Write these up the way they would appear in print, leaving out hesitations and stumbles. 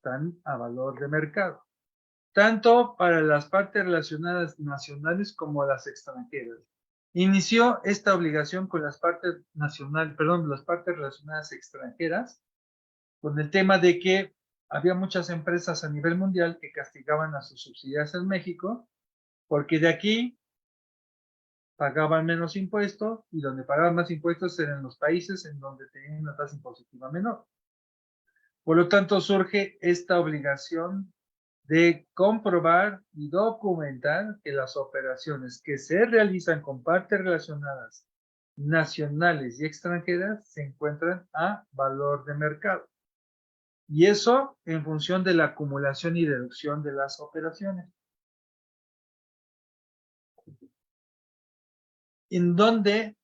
están a valor de mercado, tanto para las partes relacionadas nacionales como las extranjeras. Inició esta obligación con las partes las partes relacionadas extranjeras, con el tema de que había muchas empresas a nivel mundial que castigaban a sus subsidiarias en México, porque de aquí pagaban menos impuestos y donde pagaban más impuestos eran los países en donde tenían una tasa impositiva menor. Por lo tanto, surge esta obligación de comprobar y documentar que las operaciones que se realizan con partes relacionadas nacionales y extranjeras se encuentran a valor de mercado. Y eso en función de la acumulación y deducción de las operaciones. En donde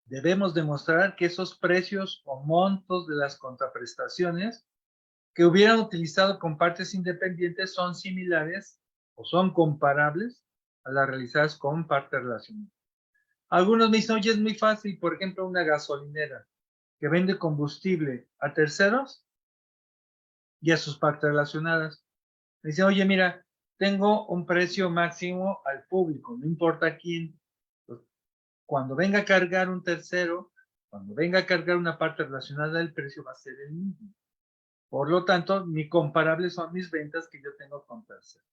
debemos demostrar que esos precios o montos de las contraprestaciones que hubieran utilizado con partes independientes son similares o son comparables a las realizadas con partes relacionadas. Algunos me dicen, oye, es muy fácil, por ejemplo, una gasolinera que vende combustible a terceros y a sus partes relacionadas. Me dicen, oye, mira, tengo un precio máximo al público, no importa quién. Cuando venga a cargar un tercero, cuando venga a cargar una parte relacionada, el precio va a ser el mismo. Por lo tanto, mi comparable son mis ventas que yo tengo con terceros.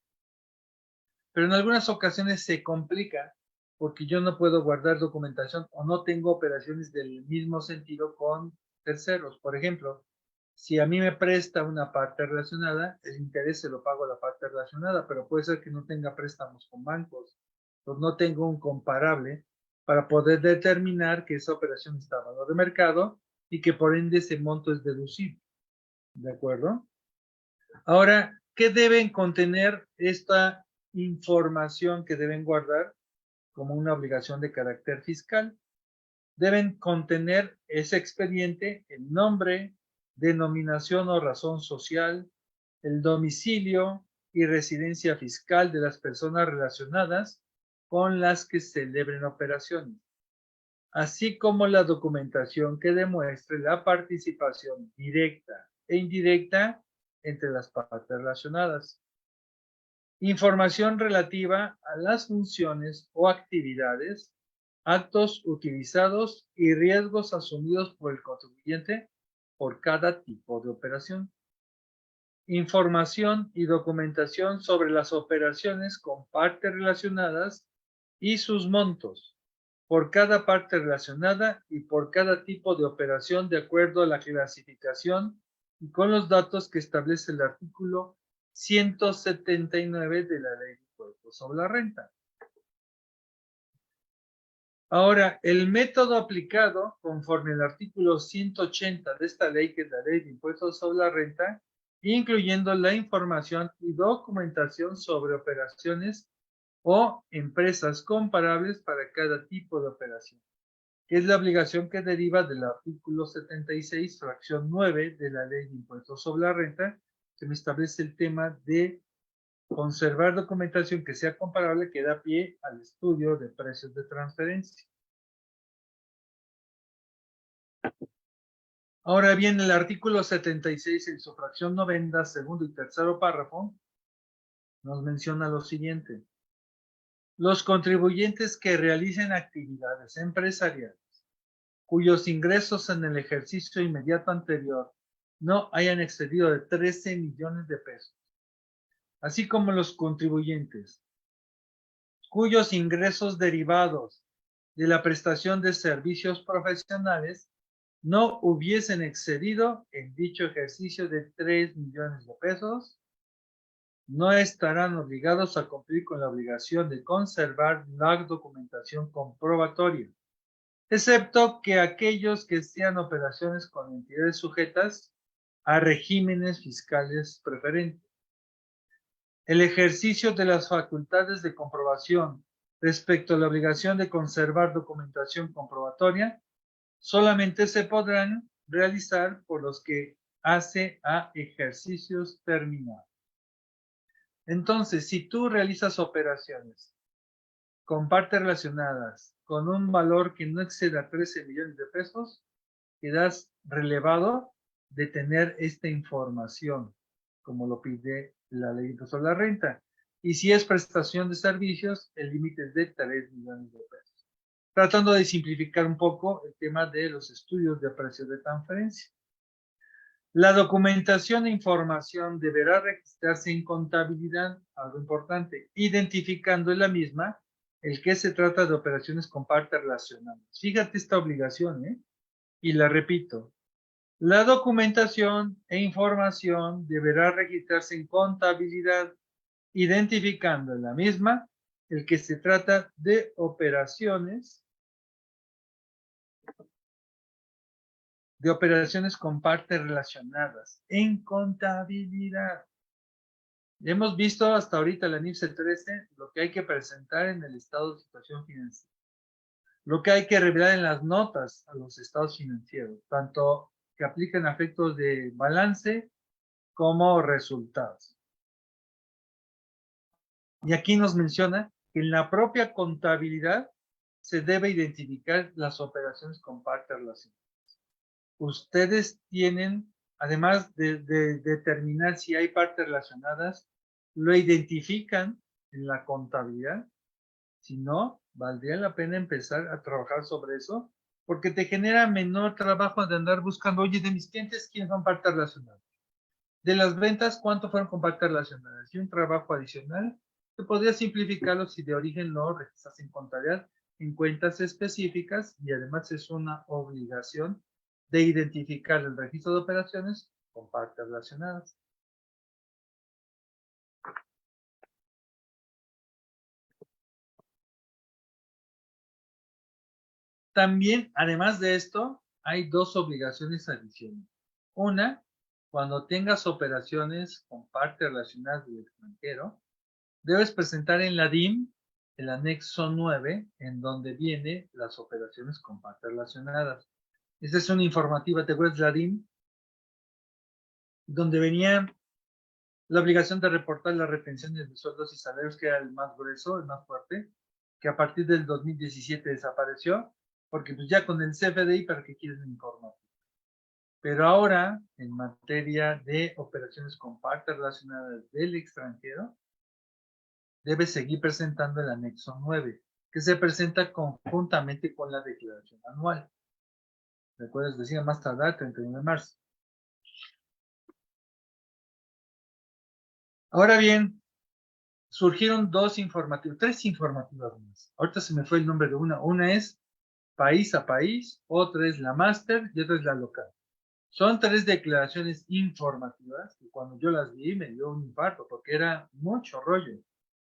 Pero en algunas ocasiones se complica porque yo no puedo guardar documentación o no tengo operaciones del mismo sentido con terceros. Por ejemplo, si a mí me presta una parte relacionada, el interés se lo pago a la parte relacionada, pero puede ser que no tenga préstamos con bancos. Entonces no tengo un comparable para poder determinar que esa operación está a valor de mercado y que por ende ese monto es deducible. ¿De acuerdo? Ahora, ¿qué deben contener esta información que deben guardar como una obligación de carácter fiscal? Deben contener ese expediente, el nombre, denominación o razón social, el domicilio y residencia fiscal de las personas relacionadas con las que celebren operaciones, así como la documentación que demuestre la participación directa e indirecta entre las partes relacionadas. Información relativa a las funciones o actividades, actos utilizados y riesgos asumidos por el contribuyente por cada tipo de operación. Información y documentación sobre las operaciones con partes relacionadas y sus montos, por cada parte relacionada y por cada tipo de operación de acuerdo a la clasificación y con los datos que establece el artículo 179 de la Ley de Impuestos sobre la Renta. Ahora, el método aplicado conforme al artículo 180 de esta ley, que es la Ley de Impuestos sobre la Renta, incluyendo la información y documentación sobre operaciones o empresas comparables para cada tipo de operación, que es la obligación que deriva del artículo 76, fracción 9 de la Ley de Impuestos sobre la Renta, que me establece el tema de conservar documentación que sea comparable, que da pie al estudio de precios de transferencia. Ahora bien, el artículo 76 en su fracción novena, segundo y tercero párrafo, nos menciona lo siguiente. Los contribuyentes que realicen actividades empresariales cuyos ingresos en el ejercicio inmediato anterior no hayan excedido de 13 millones de pesos, así como los contribuyentes cuyos ingresos derivados de la prestación de servicios profesionales no hubiesen excedido en dicho ejercicio de 3 millones de pesos, no estarán obligados a cumplir con la obligación de conservar la documentación comprobatoria, excepto que aquellos que sean operaciones con entidades sujetas a regímenes fiscales preferentes. El ejercicio de las facultades de comprobación respecto a la obligación de conservar documentación comprobatoria solamente se podrán realizar por los que hace a ejercicios terminados. Entonces, si tú realizas operaciones con partes relacionadas con un valor que no exceda 13 millones de pesos, quedas relevado de tener esta información como lo pide la ley de impuesto a la renta. Y si es prestación de servicios, el límite es de 3 millones de pesos. Tratando de simplificar un poco el tema de los estudios de precios de transferencia. La documentación e información deberá registrarse en contabilidad, algo importante, identificando en la misma el que se trata de operaciones con partes relacionadas. Fíjate esta obligación, ¿eh? Y la repito. La documentación e información deberá registrarse en contabilidad, identificando en la misma el que se trata de operaciones con partes relacionadas en contabilidad. Hemos visto hasta ahorita la NIFSE 13 lo que hay que presentar en el estado de situación financiera, lo que hay que revelar en las notas a los estados financieros, tanto que aplican a efectos de balance como resultados. Y aquí nos menciona que en la propia contabilidad se debe identificar las operaciones con partes relacionadas. Ustedes tienen, además de determinar si hay partes relacionadas, lo identifican en la contabilidad. Si no, valdría la pena empezar a trabajar sobre eso, porque te genera menor trabajo de andar buscando, oye, de mis clientes, ¿quiénes son partes relacionadas? De las ventas, ¿cuánto fueron con partes relacionadas? Y un trabajo adicional que podría simplificarlo si de origen lo registras en contabilidad en cuentas específicas, y además es una obligación de identificar el registro de operaciones con partes relacionadas. También, además de esto, hay dos obligaciones adicionales. Una, cuando tengas operaciones con partes relacionadas del extranjero, debes presentar en la DIM el anexo 9, en donde viene las operaciones con partes relacionadas. Esta es una informativa, ¿te acuerdas de la DIM? Donde venía la obligación de reportar las retenciones de sueldos y salarios, que era el más grueso, el más fuerte, que a partir del 2017 desapareció, porque pues ya con el CFDI, ¿para qué quieres informar? Pero ahora, en materia de operaciones con partes relacionadas del extranjero, debe seguir presentando el anexo 9, que se presenta conjuntamente con la declaración anual. ¿Recuerdas? Decía más tardar 31 de marzo. Ahora bien, surgieron tres informativas más. Ahorita se me fue el nombre de una. Una es país a país, otra es la máster y otra es la local. Son tres declaraciones informativas que cuando yo las vi me dio un infarto porque era mucho rollo.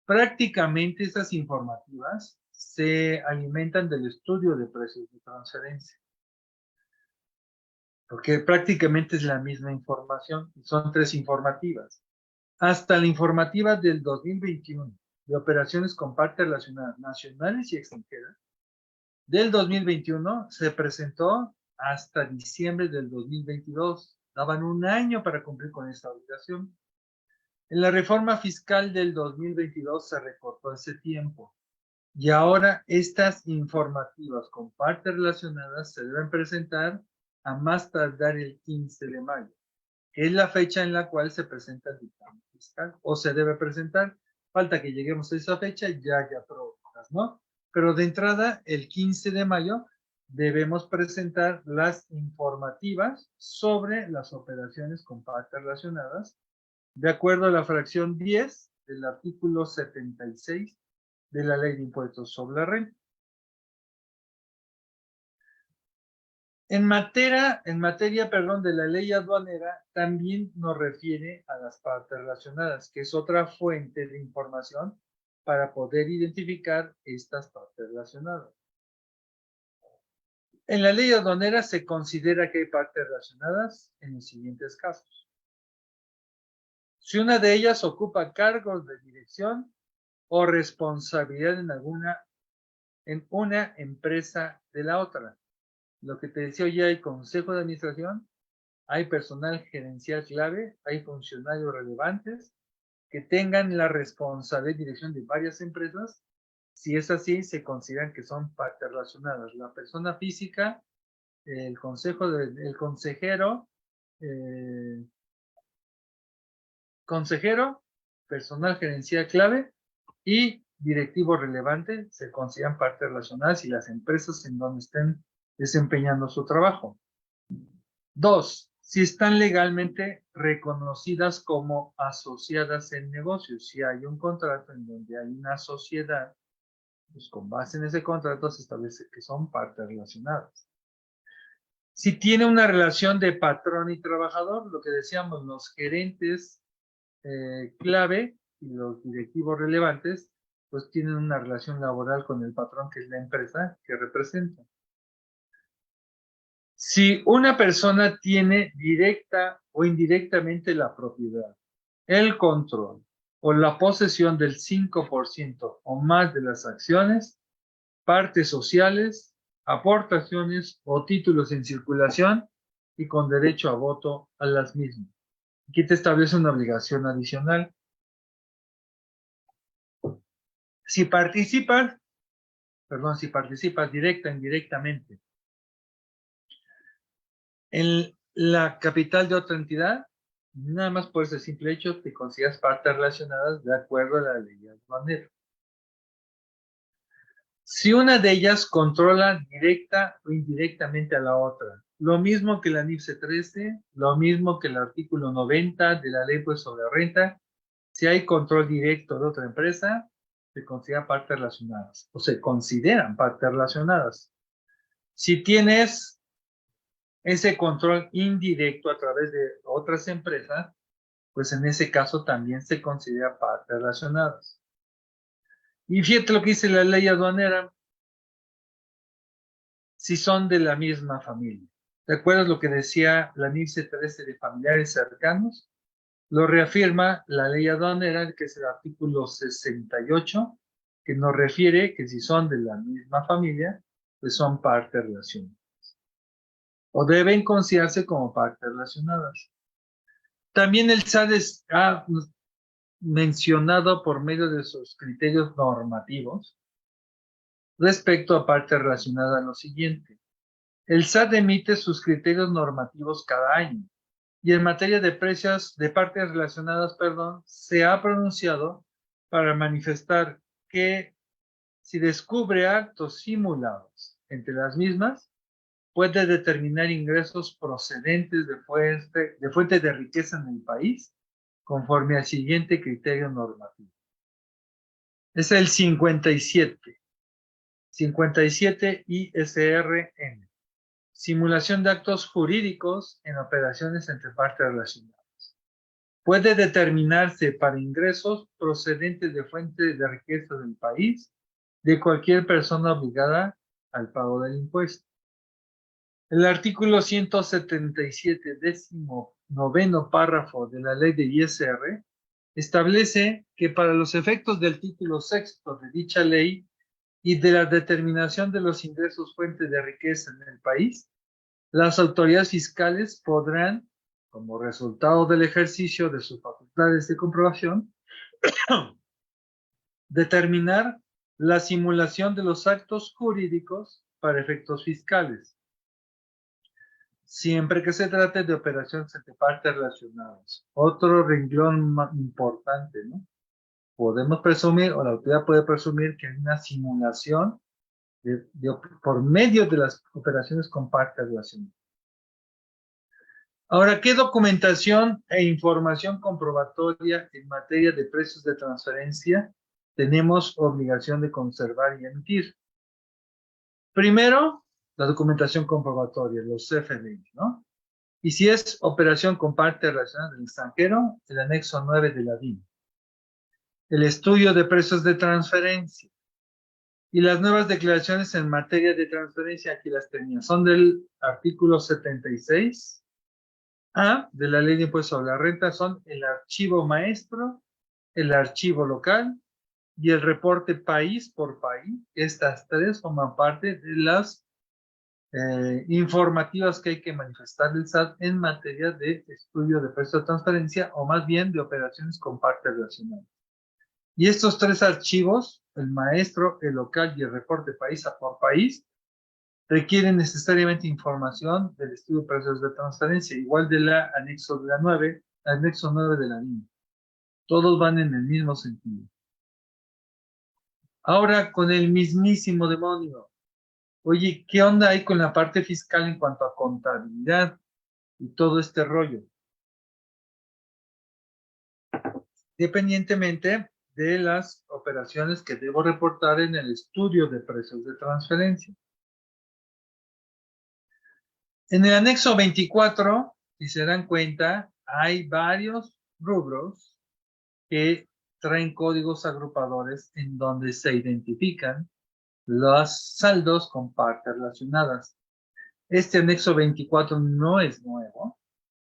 Prácticamente estas informativas se alimentan del estudio de precios de transferencia, porque prácticamente es la misma información y son tres informativas. Hasta la informativa del 2021 de operaciones con partes relacionadas nacionales y extranjeras, del 2021 se presentó hasta diciembre del 2022. Daban un año para cumplir con esta obligación. En la reforma fiscal del 2022 se recortó ese tiempo y ahora estas informativas con partes relacionadas se deben presentar a más tardar el 15 de mayo, que es la fecha en la cual se presenta el dictamen fiscal, o se debe presentar. Falta que lleguemos a esa fecha y ya haya prórrogas, ¿no? Pero de entrada, el 15 de mayo debemos presentar las informativas sobre las operaciones con partes relacionadas, de acuerdo a la fracción 10 del artículo 76 de la Ley de Impuestos sobre la Renta. En materia, de la ley aduanera, también nos refiere a las partes relacionadas, que es otra fuente de información para poder identificar estas partes relacionadas. En la ley aduanera se considera que hay partes relacionadas en los siguientes casos. Si una de ellas ocupa cargos de dirección o responsabilidad en una empresa de la otra. Lo que te decía hoy, hay consejo de administración, hay personal gerencial clave, hay funcionarios relevantes que tengan la responsabilidad de dirección de varias empresas. Si es así, se consideran que son partes relacionadas. La persona física, el consejero, consejero, personal gerencial clave y directivo relevante se consideran partes relacionadas y las empresas en donde estén desempeñando su trabajo. 2, si están legalmente reconocidas como asociadas en negocios. Si hay un contrato en donde hay una sociedad, pues con base en ese contrato se establece que son partes relacionadas. Si tiene una relación de patrón y trabajador, lo que decíamos, los gerentes clave y los directivos relevantes, pues tienen una relación laboral con el patrón, que es la empresa que representa. Si una persona tiene directa o indirectamente la propiedad, el control o la posesión del 5% o más de las acciones, partes sociales, aportaciones o títulos en circulación y con derecho a voto a las mismas. Aquí te establece una obligación adicional. Si participas directa o indirectamente en la capital de otra entidad, nada más por ese simple hecho te consideras partes relacionadas de acuerdo a la ley aduanera. Si una de ellas controla directa o indirectamente a la otra, lo mismo que la NIF C13, lo mismo que el artículo 90 de la ley sobre la renta, si hay control directo de otra empresa, se consideran partes relacionadas o se consideran partes relacionadas. Si tienes ese control indirecto a través de otras empresas, pues en ese caso también se considera partes relacionadas. Y fíjate lo que dice la ley aduanera, si son de la misma familia. ¿Te acuerdas lo que decía la NIF C13 de familiares cercanos? Lo reafirma la ley aduanera, que es el artículo 68, que nos refiere que si son de la misma familia, pues son partes relacionadas. O deben considerarse como partes relacionadas. También el SAT ha mencionado por medio de sus criterios normativos respecto a partes relacionadas lo siguiente. El SAT emite sus criterios normativos cada año y en materia de precios de partes relacionadas, se ha pronunciado para manifestar que si descubre actos simulados entre las mismas, puede determinar ingresos procedentes de fuentes de riqueza en el país conforme al siguiente criterio normativo. Es el 57. 57 ISRN. Simulación de actos jurídicos en operaciones entre partes relacionadas. Puede determinarse para ingresos procedentes de fuentes de riqueza del país de cualquier persona obligada al pago del impuesto. El artículo 177, 19º párrafo de la ley de ISR, establece que para los efectos del título sexto de dicha ley y de la determinación de los ingresos fuentes de riqueza en el país, las autoridades fiscales podrán, como resultado del ejercicio de sus facultades de comprobación, determinar la simulación de los actos jurídicos para efectos fiscales, siempre que se trate de operaciones entre partes relacionadas. Otro renglón importante, ¿no? Podemos presumir, o la autoridad puede presumir, que hay una simulación por medio de las operaciones con partes relacionadas. Ahora, ¿qué documentación e información comprobatoria en materia de precios de transferencia tenemos obligación de conservar y emitir? Primero, la documentación comprobatoria, los CFDI, ¿no? Y si es operación con partes relacionadas del extranjero, el anexo 9 de la DIN. El estudio de precios de transferencia. Y las nuevas declaraciones en materia de transferencia, aquí las tenía, son del artículo 76 de la Ley de Impuestos sobre la Renta, son el archivo maestro, el archivo local y el reporte país por país. Estas tres forman parte de las informativas que hay que manifestar el SAT en materia de estudio de precios de transferencia, o más bien de operaciones con partes relacionadas. Y estos tres archivos, el maestro, el local y el reporte país por país, requieren necesariamente información del estudio de precios de transferencia, igual de la anexo 9 de la NIM. Todos van en el mismo sentido. Ahora con el mismísimo demonio. Oye, ¿qué onda hay con la parte fiscal en cuanto a contabilidad y todo este rollo? Dependientemente de las operaciones que debo reportar en el estudio de precios de transferencia. En el anexo 24, si se dan cuenta, hay varios rubros que traen códigos agrupadores en donde se identifican los saldos con partes relacionadas. Este anexo 24 no es nuevo.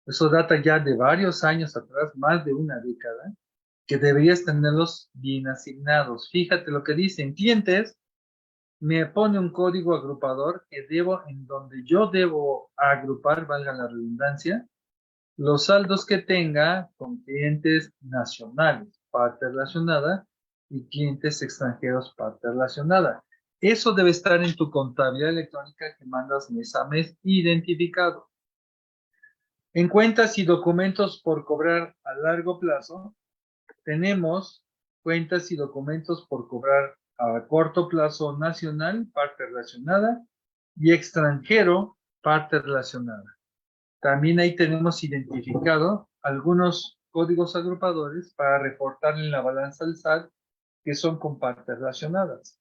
Eso data ya de varios años atrás, más de una década, que deberías tenerlos bien asignados. Fíjate lo que dicen. Clientes me pone un código agrupador que debo, en donde yo debo agrupar, valga la redundancia, los saldos que tenga con clientes nacionales, parte relacionada, y clientes extranjeros, parte relacionada. Eso debe estar en tu contabilidad electrónica que mandas mes a mes identificado. En cuentas y documentos por cobrar a largo plazo, tenemos cuentas y documentos por cobrar a corto plazo nacional, parte relacionada, y extranjero, parte relacionada. También ahí tenemos identificado algunos códigos agrupadores para reportar en la balanza al SAT que son con partes relacionadas.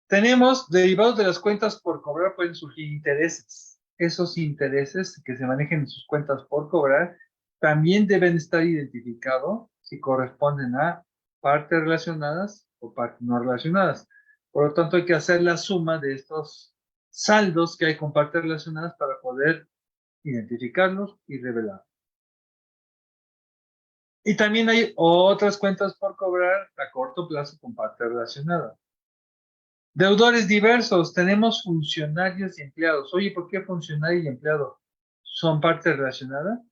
Tenemos derivados de las cuentas por cobrar, pueden surgir intereses. Esos intereses que se manejen en sus cuentas por cobrar también deben estar identificados si corresponden a partes relacionadas o partes no relacionadas. Por lo tanto, hay que hacer la suma de estos saldos que hay con partes relacionadas para poder identificarlos y revelarlos. Y también hay otras cuentas por cobrar a corto plazo con parte relacionada. Deudores diversos, tenemos funcionarios y empleados. Oye, ¿por qué funcionario y empleado son parte relacionada?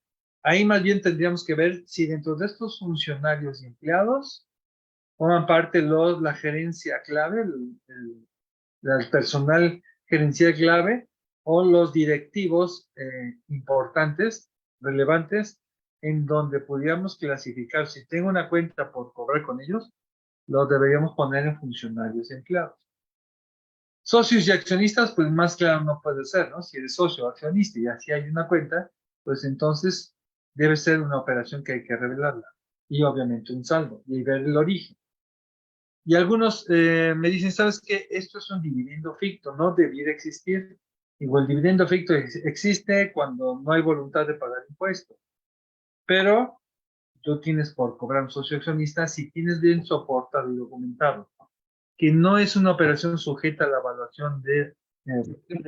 Ahí más bien tendríamos que ver si dentro de estos funcionarios y empleados forman parte la gerencia clave, el personal gerencial clave o los directivos importantes, relevantes, en donde pudiéramos clasificar. Si tengo una cuenta por cobrar con ellos, lo deberíamos poner en funcionarios y empleados. Socios y accionistas, pues más claro no puede ser, ¿no? Si eres socio o accionista y así hay una cuenta, pues entonces debe ser una operación que hay que revelarla. Y obviamente un saldo y ver el origen. Y algunos me dicen, ¿sabes qué? Esto es un dividendo ficto, no debiera existir. Igual el dividendo ficto existe cuando no hay voluntad de pagar impuestos. Pero tú tienes por cobrar un socio accionista si tienes bien soportado y documentado, que no es una operación sujeta a la evaluación de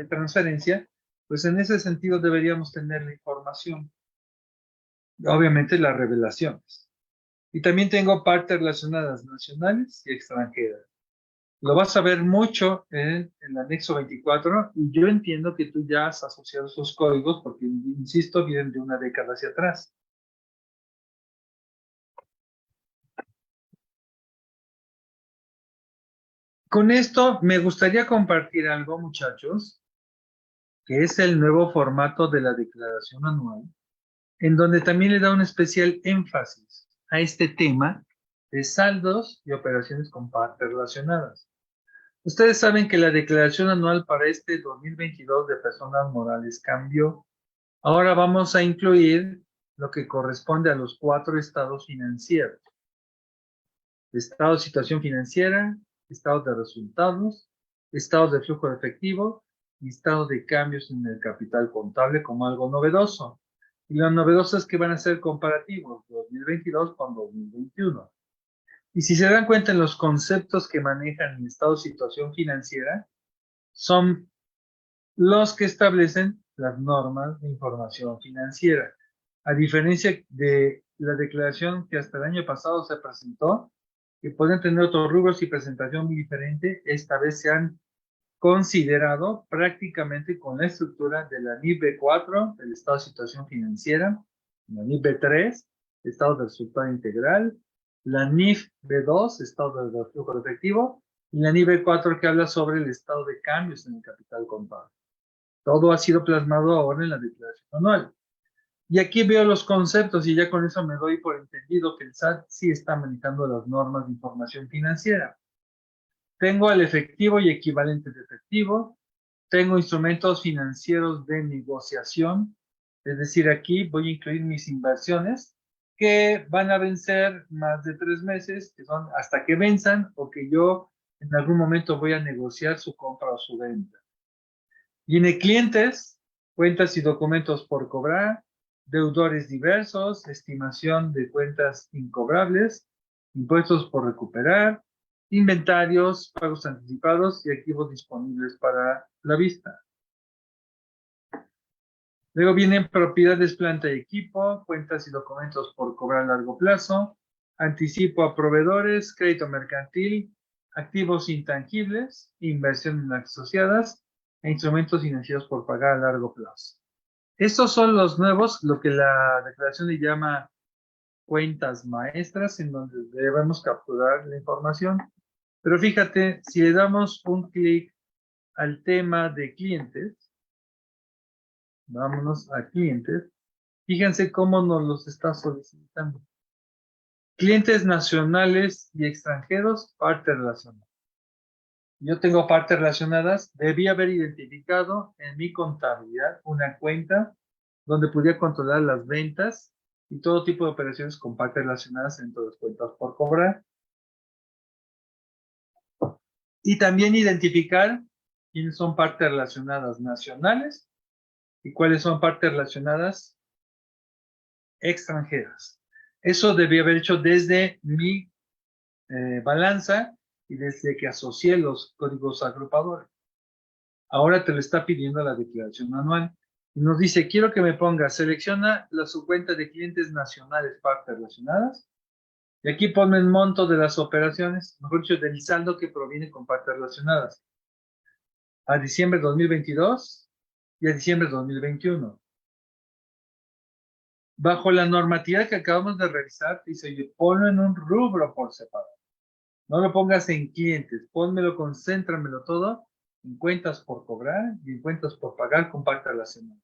transferencia, pues en ese sentido deberíamos tener la información. Obviamente las revelaciones. Y también tengo partes relacionadas nacionales y extranjeras. Lo vas a ver mucho en el anexo 24 y yo entiendo que tú ya has asociado esos códigos porque, insisto, vienen de una década hacia atrás. Con esto me gustaría compartir algo, muchachos, que es el nuevo formato de la declaración anual, en donde también le da un especial énfasis a este tema de saldos y operaciones con partes relacionadas. Ustedes saben que la declaración anual para este 2022 de personas morales cambió. Ahora vamos a incluir lo que corresponde a los 4 estados financieros. Estado de situación financiera, estado de resultados, estado de flujo de efectivo y estado de cambios en el capital contable como algo novedoso. Y lo novedoso es que van a ser comparativos 2022 con 2021. Y si se dan cuenta en los conceptos que manejan el estado de situación financiera, son los que establecen las normas de información financiera. A diferencia de la declaración que hasta el año pasado se presentó, que pueden tener otros rubros y presentación muy diferente, esta vez se han considerado prácticamente con la estructura de la NIF B4, el estado de situación financiera, la NIF B3, estado de resultado integral, la NIF B2, estado de flujo de efectivo, y la NIF B4 que habla sobre el estado de cambios en el capital contable. Todo ha sido plasmado ahora en la declaración anual. Y aquí veo los conceptos y ya con eso me doy por entendido que el SAT sí está manejando las normas de información financiera. Tengo el efectivo y equivalente de efectivo. Tengo instrumentos financieros de negociación. Es decir, aquí voy a incluir mis inversiones que van a vencer más de 3 meses, que son hasta que venzan o que yo en algún momento voy a negociar su compra o su venta. Viene clientes, cuentas y documentos por cobrar, deudores diversos, estimación de cuentas incobrables, impuestos por recuperar, inventarios, pagos anticipados y activos disponibles para la vista. Luego vienen propiedades, planta y equipo, cuentas y documentos por cobrar a largo plazo, anticipo a proveedores, crédito mercantil, activos intangibles, inversiones asociadas e instrumentos financieros por pagar a largo plazo. Estos son los nuevos, lo que la declaración le llama cuentas maestras, en donde debemos capturar la información. Pero fíjate, si le damos un clic al tema de clientes, vámonos a clientes, fíjense cómo nos los está solicitando. Clientes nacionales y extranjeros, parte relacionada. Yo tengo partes relacionadas, debí haber identificado en mi contabilidad una cuenta donde pudiera controlar las ventas y todo tipo de operaciones con partes relacionadas entre las cuentas por cobrar. Y también identificar quiénes son partes relacionadas nacionales y cuáles son partes relacionadas extranjeras. Eso debí haber hecho desde mi balanza y desde que asocié los códigos agrupadores. Ahora te lo está pidiendo la declaración anual. Y nos dice, quiero que me pongas, selecciona la subcuenta de clientes nacionales, partes relacionadas. Y aquí ponme el monto de las operaciones, mejor dicho, del saldo que proviene con partes relacionadas. A diciembre de 2022 y a diciembre de 2021. Bajo la normatividad que acabamos de revisar, dice, oye, ponlo en un rubro por separado. No lo pongas en clientes, pónmelo, concéntramelo todo en cuentas por cobrar y en cuentas por pagar con parte relacionada.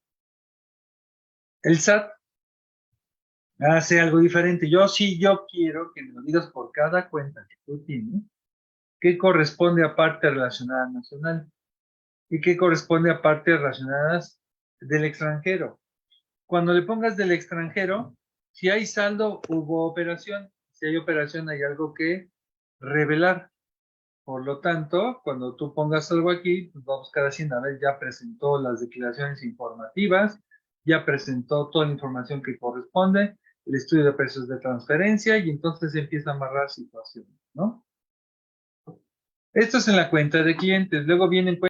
El SAT hace algo diferente. Yo quiero que me lo digas por cada cuenta que tú tienes, qué corresponde a parte relacionada nacional y qué corresponde a partes relacionadas del extranjero. Cuando le pongas del extranjero, si hay saldo, hubo operación. Si hay operación, hay algo que revelar. Por lo tanto, cuando tú pongas algo aquí, pues vamos a buscar a ver, ya presentó las declaraciones informativas, ya presentó toda la información que corresponde, el estudio de precios de transferencia y entonces empieza a amarrar situaciones, ¿no? Esto es en la cuenta de clientes. Luego vienen